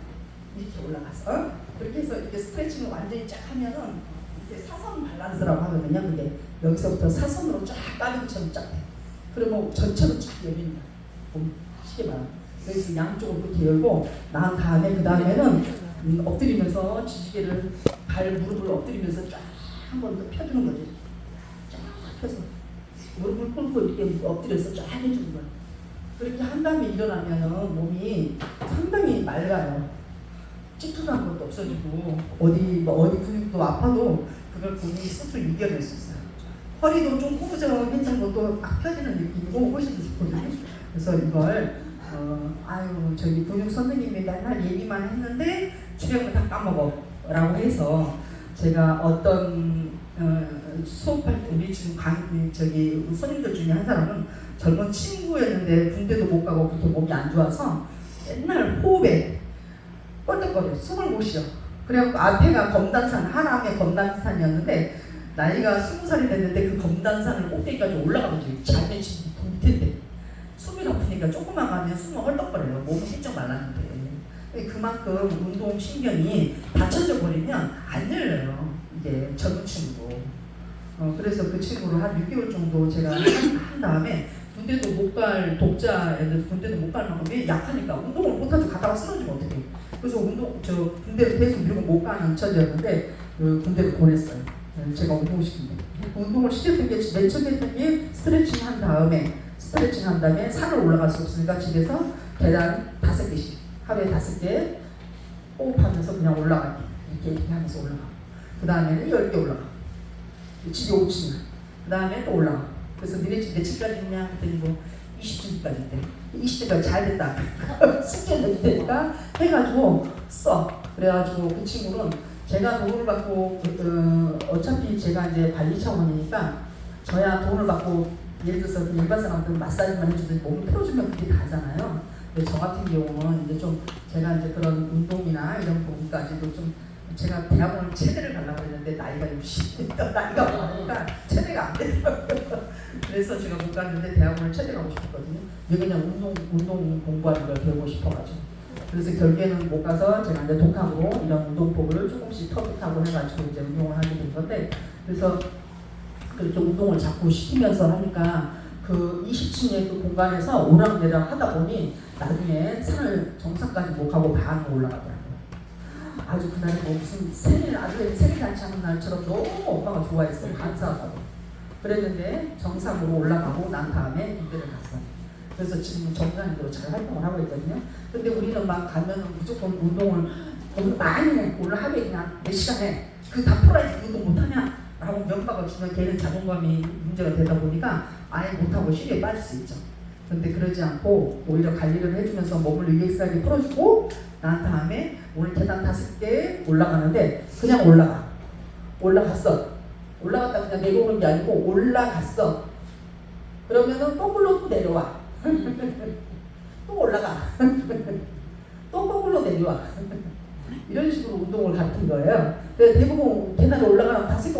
이렇게 올라가서 그렇게 해서 이렇게 스트레칭을 완전히 쫙 하면은 이렇게 사선 밸런스라고 하거든요. 근데 여기서부터 사선으로 쫙 빠르기처럼 쫙 돼. 그러면 전체로 쫙 열립니다. 쉽게 말하면. 그래서 양쪽으로 이렇게 열고 난 다음에 그 다음에는 엎드리면서 지지개를 무릎을 엎드리면서 쫙 한 번 더 펴주는 거지. 쫙 펴서 무릎을 꿇고 이렇게 엎드려서 쫙 해주는 거야. 그렇게 한 다음에 일어나면은 몸이 상당히 맑아요. 찌푸한 것도 없어지고 어디 근육도 아파도 그걸 본인이 스스로 이겨낼 수 있어요. 허리도 좀 구부정하고 괜찮은 것도 막 펴지는 느낌이고 훨씬 좋거든요. 그래서 이걸 저기 근육 선생님이 맨날 얘기만 했는데 주력을 다 까먹어 라고 해서 제가 어떤 수업할 때 우리 지금 저기 손님들 중에 한 사람은 젊은 친구였는데 군대도 못 가고 그렇게 몸이 안 좋아서 맨날 호흡에 뻘떡거려. 숨을 못 쉬어. 그래갖고 앞에가 검단산, 하남의 검단산이었는데 나이가 20살이 됐는데 그 검단산을 꼭대기까지 올라가면 잘면 지금 밑인데 숨이 아프니까 조금만 가면 숨을 헐떡거려요. 몸은 삐쩍 말랐는데 그만큼 운동 신경이 받쳐져 버리면 안 열려요. 이게 젊은 친구. 그래서 그 친구를 한 6개월 정도 제가 한 다음에 군대도 못 갈 독자 애들 군대도 못 갈 만큼 약하니까 운동을 못하죠. 가다가 쓰러지면 어떡해. 그래서 군대를 계속 미루고 못 가는 처지였는데 군대를 보냈어요. 제가 운동시킨 게. 운동을 시켰던 게 맨 처음에 했던 게 스트레칭 한 다음에 산을 올라갈 수 없으니까 집에서 계단 5개씩 하루에 5개 호흡하면서 그냥 올라가기 이렇게 하면서 올라가. 그 다음에는 10개 올라가. 집이 5층이야. 그 다음에 또 올라가. 그래서 니네 집 며칠까지 있냐 그랬더니 뭐 20층까지 있대. 20층까지 잘 됐다. 숙제는 되니까 해가지고 써. 그래가지고 그 친구는 제가 돈을 받고 어차피 제가 이제 관리 차원이니까 저야 돈을 받고 예를 들어서 일반 사람들은 마사지만 해주든지 몸을 풀어주면 그게 다잖아요. 근데 저 같은 경우는 이제 좀 제가 이제 그런 운동이나 이런 부분까지도 좀 제가 대학원을 체대를 가려고 했는데 나이가 60이니까 나이가 많으니까 체대가 안 되더라고요. 그래서 제가 못 갔는데 대학원을 체대 가고 싶었거든요. 그냥 운동 공부하는 걸 배우고 싶어가지고. 그래서 결국에는 못 가서 제가 이제 독학으로 이런 운동법을 조금씩 터득하고 해가지고 이제 운동을 하게 된 건데, 그래서 그렇게 운동을 자꾸 시키면서 하니까 그 20층의 그 공간에서 오락내락 하다 보니 나중에 산을 정상까지 못 가고 반 올라가더라고요. 아주 그날 뭐 무슨 아주 생일 잔치하는 날처럼 너무 오빠가 좋아했어요. 감사하다고. 그랬는데 정상으로 올라가고 난 다음에 군대를 갔어요. 그래서 지금 정상으로 잘 활동을 하고 있거든요. 근데 우리는 막 가면은 무조건 운동을 많이 해. 오늘 하루에 그냥 몇 시간 해. 그 다 풀어야지 운동 못하냐? 라고 면박을 주면 걔는 자존감이 문제가 되다 보니까 아예 못하고 쉬게 빠질 수 있죠. 근데 그러지 않고 오히려 관리를 해주면서 몸을 유익하게 풀어주고 난 다음에 오늘 계단 5개 올라가는데 그냥 올라갔어. 올라갔다 그냥 내려오는 게 아니고 올라갔어. 그러면은 거꾸로 또 내려와. 또 올라가. 또 거꾸로 내려와. 이런 식으로 운동을 가르친 거예요. 대부분 계단에 올라가면 5개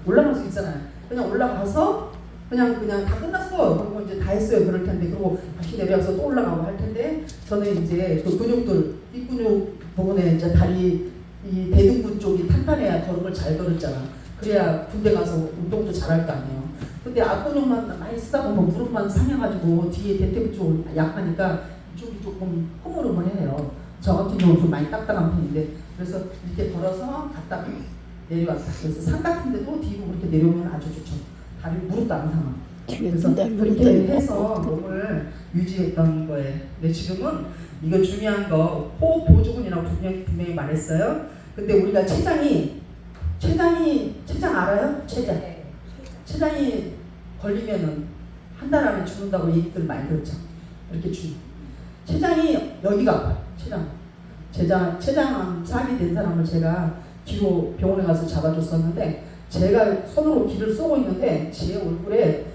올라갈 수 있잖아요. 그냥 올라가서 그냥 다 끝났어. 그리고 이제 다 했어요. 그럴 텐데 그리고 다시 내려와서 또 올라가고 할 텐데 저는 이제 그 근육들 이 근육 부분에 이제 다리 이 대등근 쪽이 탄탄해야 걸음을 잘 걸었잖아. 그래야 군대 가서 운동도 잘할 거 아니에요. 근데 앞근육만 많이 쓰다 보면 무릎만 상해가지고 뒤에 대퇴부 쪽 약하니까 이쪽이 조금 흐물흐물해요. 저 같은 경우는 좀 많이 딱딱한 편인데 그래서 이렇게 걸어서 갔다 내려왔다. 그래서 산 같은데도 뒤로 그렇게 내려오면 아주 좋죠. 다리 무릎도 안 상하. 그래서 그렇게 해서 몸을 유지했던 거예요. 근데 지금은 이거 중요한 거 호흡 보조근이라고 분명히 말했어요. 근데 우리가 췌장 알아요? 췌장이 걸리면은 한 달 안에 죽는다고 얘기들 많이 들었죠. 이렇게 췌장이 여기가 아파요. 췌장 삭이 된 사람을 제가 뒤로 병원에 가서 잡아줬었는데 제가 손으로 귀를 쏘고 있는데 제 얼굴에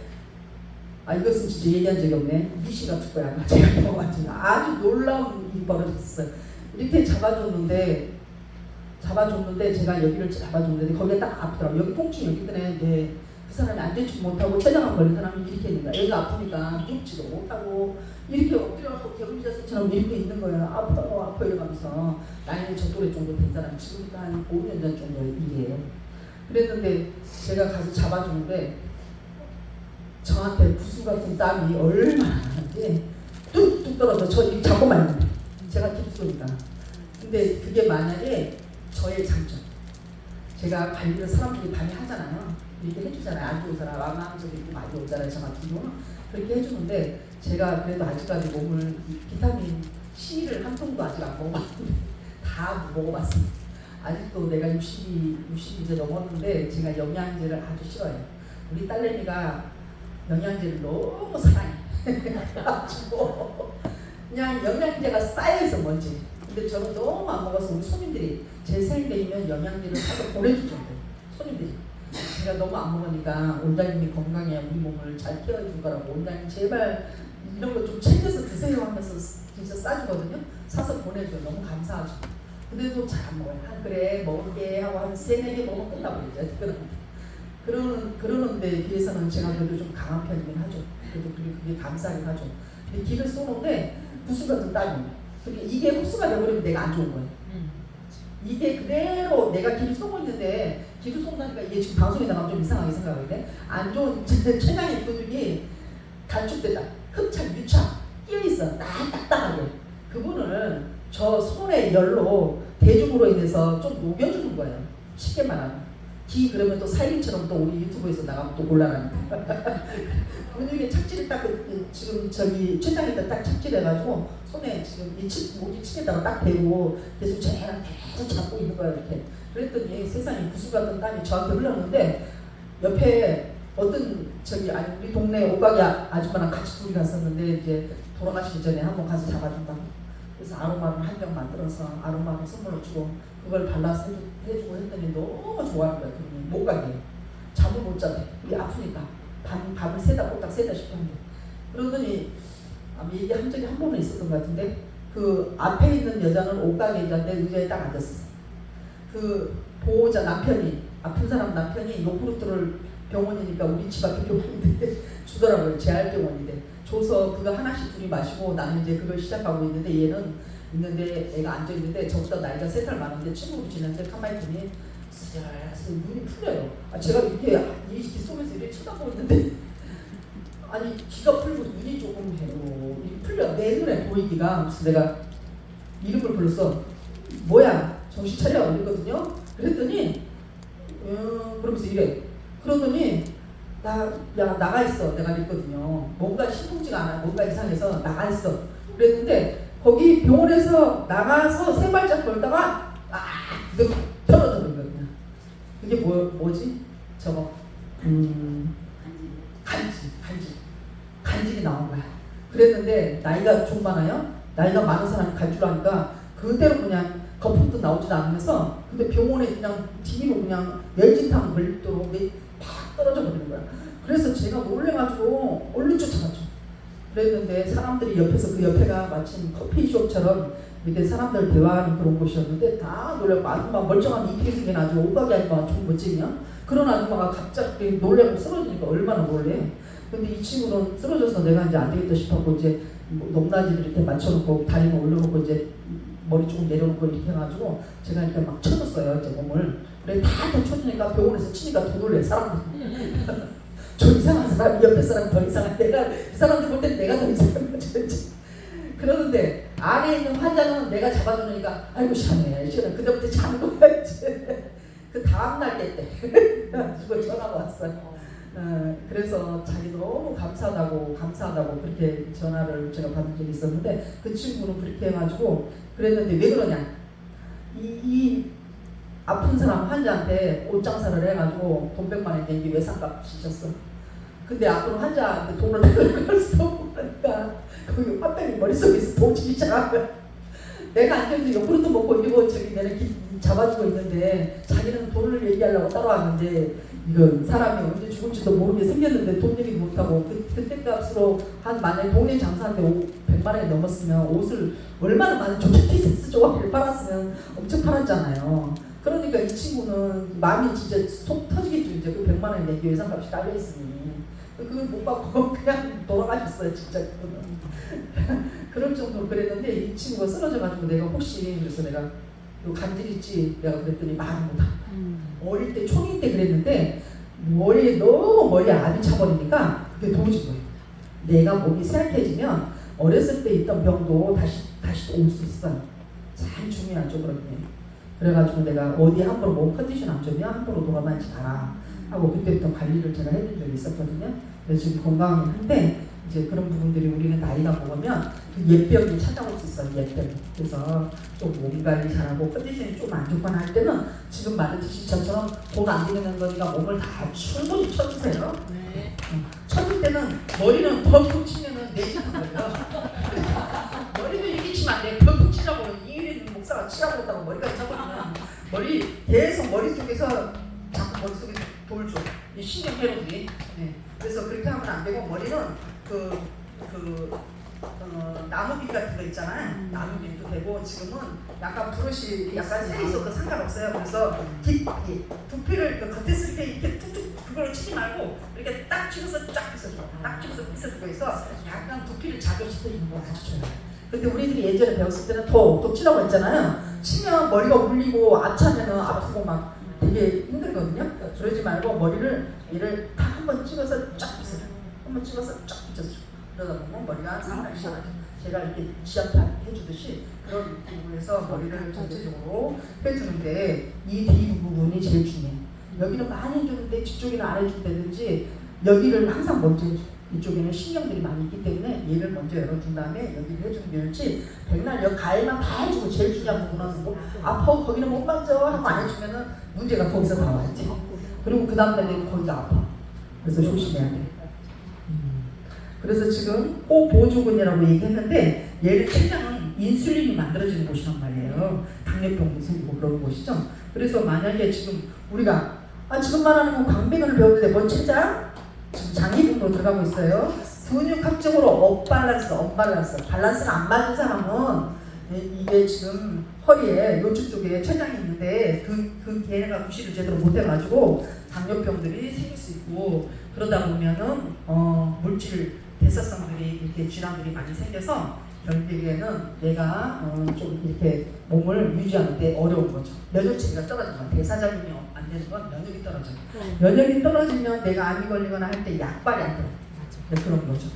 이것은 진짜 얘기한 적이 없네. 미신 같을 거야. 제가 병원에 아주 놀라운 일이 벌어졌어요. 이렇게 잡아줬는데 제가 여기를 잡아줬는데 거기에 딱 아프더라고요. 여기 통증이 여기 때문에 그 사람이 앉아있지 못하고 췌장암 걸린 사람이 이렇게 있는 거야. 여기가 아프니까 눕지도 못하고 이렇게 엎드려서 개구리자식처럼 이렇게 있는 거예요. 아파 이러면서 나이는 저 또래 정도 된 사람 지금부터 한 5년 전 정도의 일이에요. 그랬는데 제가 가서 잡아주는데 저한테 구슬 같은 땀이 얼마나 나는지 뚝뚝 떨어져. 저 이렇게 잡고만 있는데 제가 기술이니까. 근데 그게 만약에 저의 장점. 제가 관리를 사람들이 많이 하잖아요. 이렇게 해주잖아요. 안 좋은 사람, 암암적도 있고 많이 오잖아요. 저 같은 경우는 그렇게 해주는데 제가 그래도 아직까지 몸을 비타민 C를 한 통도 아직 안 먹어봤는데 다 먹어봤습니다. 아직도 내가 60이 이제 넘었는데 제가 영양제를 아주 싫어해요. 우리 딸내미가 영양제를 너무 사랑해. 그래가지고 그냥 영양제가 쌓여있어 뭔지. 근데 저는 너무 안 먹어서 우리 손님들이 제 생일 되면 영양제를 사서 보내줄 정도. 손님들이. 제가 너무 안 먹으니까 원장님이 건강해 우리 몸을 잘 케어해 줄 거라고 원장님 제발 이런 거 좀 챙겨서 드세요 하면서 진짜 싸주거든요. 사서 보내줘요. 너무 감사하죠. 근데도 잘 안 먹어요. 그래 먹을게 하고 한 3-4개 먹으면 끝나버리죠. 그러는데 비해서는 제가 그래도 좀 강한 편이긴 하죠. 그래도 그게 감사하긴 하죠. 근데 기를 쏘는데 구슬 같은 땀이 그러니까 이게 흡수가 되어버리면 내가 안 좋은 거예요. 이게 그대로 내가 기를 쏘고 있는데 기를 쏜다니까 이게 지금 방송에 나가면 좀 이상하게 생각하는데 안 좋은 췌장의 근육이 단축됐다. 흡착, 유착 끼어있어. 딱딱하게. 그분을 저 손의 열로 대중으로 인해서 좀 녹여주는 거예요. 쉽게 말하면. 기 그러면 또 사이리처럼 또 우리 유튜브에서 나가면 또 곤란하니까. 근육에 착지를 딱 지금 저기 췌장에다 딱 착지해가지고 손에 지금 이 모기층에다가 딱 대고 계속 쟤랑 계속 잡고 있는 거야 이렇게. 그랬더니 세상에 구슬 같은 땀이 저한테 흘렀는데 옆에 어떤 우리 동네 오박이 아줌마랑 같이 둘이 갔었는데 이제 돌아가시기 전에 한번 가서 잡아준다고. 그래서 아로마를 한 병 만들어서 아로마를 선물로 주고 그걸 발라서 해주고 했더니 너무 좋아하는 거야. 그분이 못 가게. 잠을 못 자대. 이게 아프니까. 밤을 새다 꼬딱 새다 싶었는데. 그러더니 얘기한 적이 한 번은 있었던 것 같은데 그 앞에 있는 여자는 옷가게 의자인데 의자에 딱 앉았었어. 그 보호자 남편이 아픈 사람 남편이 요구르트를 병원이니까 우리 집 앞에 병원인데 주더라고요. 재활병원인데 줘서 그거 하나씩 둘이 마시고 나는 이제 그걸 시작하고 있는데 얘는 있는데 애가 앉아있는데 저보다 나이가 3살 많은데 친구로 지냈는데 가만히 있더니 스르르 눈이 풀려요. 제가 이렇게 이렇게 속에서 이렇게 쳐다보고 있는데 아니 귀가 풀고 눈이 조금 해요. 이렇게 풀려 내 눈에 보이기가. 그래서 내가 이름을 불렀어. 뭐야 정신 차려 이랬거든요. 그랬더니 그러면서 이래. 그러더니 야 나가 있어 내가 그랬거든요. 뭔가 심통지가 않아. 뭔가 이상해서 나가 있어 그랬는데 거기 병원에서 나가서 3발짝 걸다가 떨어져 버린 거야. 그냥. 그게 뭐지? 저거 간질이 나온 거야. 그랬는데 나이가 좀 많아요. 나이가 많은 사람이 갈 줄 아니까 그대로 그냥 거품도 나오지도 않으면서 근데 병원에 그냥 뒤로 그냥 열진탕 걸도록 팍 떨어져 버리는 거야. 그래서 제가 놀래가지고 얼른 쫓아갔죠. 그랬는데 사람들이 옆에서 그 옆에가 마침 커피숍처럼 밑에 사람들 대화하는 그런 곳이었는데 다 놀래고 아줌마 멀쩡한 이쁘게 생긴 아주 오가게 아줌마가 좀 멋지냐? 그런 아줌마가 갑자기 놀래고 쓰러지니까 얼마나 놀래. 근데 이 친구는 쓰러져서 내가 이제 안 되겠다 싶었고 이제 뭐 높낮이를 이렇게 맞춰놓고 다리만 올려놓고 이제 머리 조금 내려놓고 이렇게 해가지고 제가 이렇게 막 쳐줬어요 제 몸을. 그래 다 쳐주니까 병원에서 치니까 더 놀래 사람들. 저 이상한 사람 옆에 사람 더 이상한 내가 이 사람들 볼 땐 내가 더 이상한 거지. 그러는데 안에 있는 환자는 내가 잡아주니까 아이고 시원해 그때부터 자는 거야 이제. 그 다음날 때 그거 전화가 왔어요. 그래서 자기 너무 감사하다고 그렇게 전화를 제가 받은 적이 있었는데 그 친구는 그렇게 해가지고 그랬는데 왜 그러냐 이 아픈 사람 환자한테 옷장사를 해가지고 돈 100만 원 낸게 외상값 지셨어. 근데 앞으로 환자한테 돈을 달라고 수 없으니까 거기 화병이 머릿속에서 도치기 시작한 거야. 내가 앉아있는데 요구르트 먹고 이러고 저기 내가 잡아주고 있는데 자기는 돈을 얘기하려고 따라왔는데 이건 사람이 언제 죽을지도 모르게 생겼는데 돈 얘기 못하고 그때 값으로 한 만약에 동네 장사하는데 100만 원이 넘었으면 옷을 얼마나 많은 조켓피스 조각을 팔았으면 엄청 팔았잖아요. 그러니까 이 친구는 마음이 진짜 속 터지겠죠. 이제 그 100만 원이 내기 외상값이 깔려있으니 그걸 못 받고 그냥 돌아가셨어요 진짜. 그럴 정도로 그랬는데 이 친구가 쓰러져가지고 내가 혹시 그래서 내가 요 간질 있지 내가 그랬더니 말을 못하. 어릴 때 초딩 때 그랬는데 머리에 너무 머리에 압이 차버리니까 그게 도와준 거예요. 내가 몸이 쇠약해지면 어렸을 때 있던 병도 다시 올 수 있어요. 참 중요하죠 그런 게. 그래가지고 내가 어디 함부로 몸 컨디션 안 좋으면 함부로 돌아다니지 마라 하고 그때부터 관리를 제가 해준 적이 있었거든요. 그래서 지금 건강하긴 한데 이제 그런 부분들이 우리는 나이가 먹으면 그 옛병이 찾아올 수 있어요. 옛병. 그래서 좀 몸 관리 잘하고 컨디션이 좀 안 좋거나 할 때는 지금 말했듯이 저처럼 돈 안 드는 거니까 몸을 다 충분히 쳐주세요. 네. 쳐줄 때는 머리는 펑펑 치면은 내리는 거예요. 머리도 이렇게 치면 안 돼. 펑펑 치라고 이일인 목사가 치라고 했다고 머리까지 쳐버리면 머리 계속 머릿속에서 자꾸 머릿속에 돌죠. 이 신경 회로기. 네. 그래서 그렇게 하면 안 되고 머리는 나무빗 같은 거 있잖아요. 나무빗도 되고 지금은 약간 브러쉬 약간 세 있어도 상관없어요. 그래서 깊이 두피를 겉에서 이렇게 툭툭 그걸 치지 말고 이렇게 딱 찍어서 쫙 빗어줘. 딱 찍어서 빗어주고 있어 약간 두피를 자극시켜주는 거 아주 좋아요. 근데 우리들이 예전에 배웠을 때는 톡톡 치라고 했잖아요. 치면 머리가 울리고 아차면은 아프고 막 되게 힘들거든요. 그러지 말고 머리를 얘를 딱 한번 찍어서 쫙 빗어줘. 한번 찍어서 쫙 빗어줘. 그러다 보면 머리가 상당히 시원하죠. 제가 이렇게 지압판 해주듯이 그런 느낌으로 해서 머리를 전체적으로 해주는데 이 뒷부분이 제일 중요해요. 여기는 많이 해주는데 뒤쪽에는 안 해준다든지 여기를 항상 먼저 해줘. 이쪽에는 신경들이 많이 있기 때문에 얘를 먼저 열어준 다음에 여기를 해주는 게 옳지 백날 여기 가해만 다 해주고 제일 중요한 부분은 뭐 아파 거기는 못 만져 하고 안 해주면은 문제가 거기서 나와야지. 그리고 그 다음날에 거기가 아파. 그래서 조심해야 돼. 그래서 지금 호보조근이라고 얘기했는데 얘를 췌장은 인슐린이 만들어지는 곳이란 말이에요. 당뇨병 생기고 그런 곳이죠. 그래서 만약에 지금 우리가 지금 말하는 건 광배근을 배웠는데 뭔 췌장? 지금 장기분으로 들어가고 있어요. 근육학적으로 언밸런스, 밸런스가 안 맞은 사람은 이게 지금 허리에 요쪽 쪽에 췌장이 있는데 그 걔네가 구실을 제대로 못 해가지고 당뇨병들이 생길 수 있고 그러다 보면은 물질 대사성들이 이렇게 질환들이 많이 생겨서 결국에는 내가 좀 이렇게 몸을 유지하는데 어려운 거죠. 면역체계가 떨어진 건 대사작용이 안 되는 건 면역이 떨어져요. 면역이 떨어지면 내가 암이 걸리거나 할 때 약발이 안 돼요. 그런 거죠.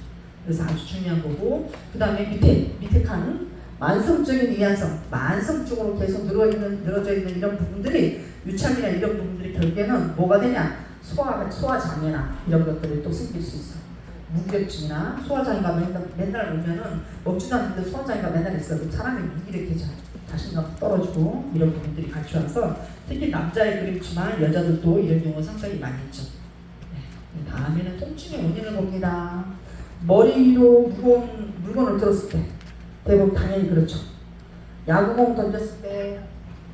그래서 아주 중요한 거고, 그 다음에 밑에 칸은 만성적인 이한성, 만성적으로 계속 늘어져 있는 이런 부분들이 유착이나 이런 부분들이 결국에는 뭐가 되냐? 소화장애나 이런 것들이 또 생길 수 있어. 무기력증이나 소화장애가 맨날 오면은 먹지도 않는데 소화장애가 맨날 있어도 사람이 무기력해져. 자신감 떨어지고 이런 부분들이 같이 와서 특히 남자의 그렇지만 여자들도 이런 경우 상당히 많이 있죠. 네. 다음에는 통증의 원인을 봅니다. 머리 위로 무거운 물건을 들었을 때 대부분 당연히 그렇죠. 야구공 던졌을 때